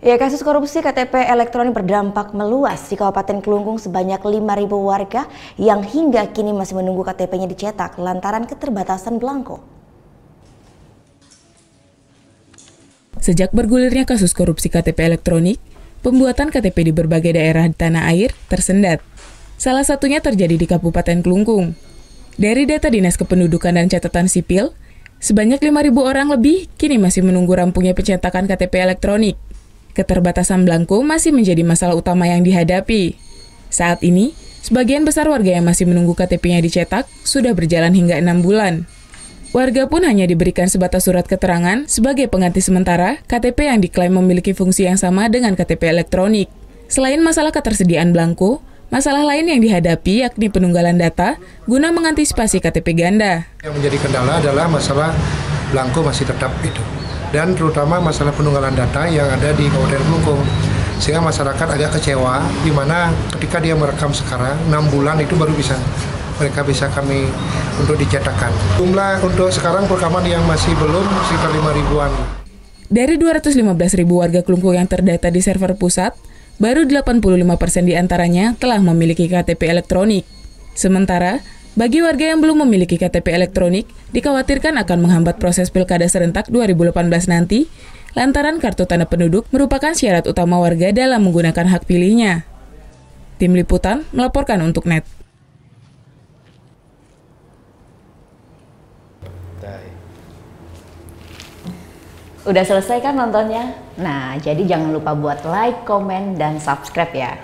Ya, kasus korupsi KTP elektronik berdampak meluas di Kabupaten Kelungkung. Sebanyak 5.000 warga yang hingga kini masih menunggu KTP-nya dicetak lantaran keterbatasan belangko. Sejak bergulirnya kasus korupsi KTP elektronik, pembuatan KTP di berbagai daerah di tanah air tersendat. Salah satunya terjadi di Kabupaten Kelungkung. Dari data Dinas Kependudukan dan Catatan Sipil, sebanyak 5.000 orang lebih kini masih menunggu rampungnya pencetakan KTP elektronik. Keterbatasan belangko masih menjadi masalah utama yang dihadapi. Saat ini, sebagian besar warga yang masih menunggu KTP-nya dicetak sudah berjalan hingga 6 bulan. Warga pun hanya diberikan sebatas surat keterangan sebagai pengganti sementara KTP yang diklaim memiliki fungsi yang sama dengan KTP elektronik. Selain masalah ketersediaan belangko, masalah lain yang dihadapi yakni penunggalan data guna mengantisipasi KTP ganda. Yang menjadi kendala adalah masalah belangko masih tetap itu. Dan terutama masalah penunggalan data yang ada di Kabupaten Kelungkung. Sehingga masyarakat agak kecewa, di mana ketika dia merekam sekarang, 6 bulan itu baru mereka bisa kami untuk dicetakkan. Jumlah untuk sekarang perekaman yang masih belum sekitar 5.000-an. Dari 215.000 warga Kelungkung yang terdata di server pusat, baru 85% diantaranya telah memiliki KTP elektronik. Sementara, bagi warga yang belum memiliki KTP elektronik, dikhawatirkan akan menghambat proses Pilkada serentak 2018 nanti, lantaran kartu tanda penduduk merupakan syarat utama warga dalam menggunakan hak pilihnya. Tim Liputan melaporkan untuk NET. Udah selesai kan nontonnya? Nah, jadi jangan lupa buat like, komen, dan subscribe ya.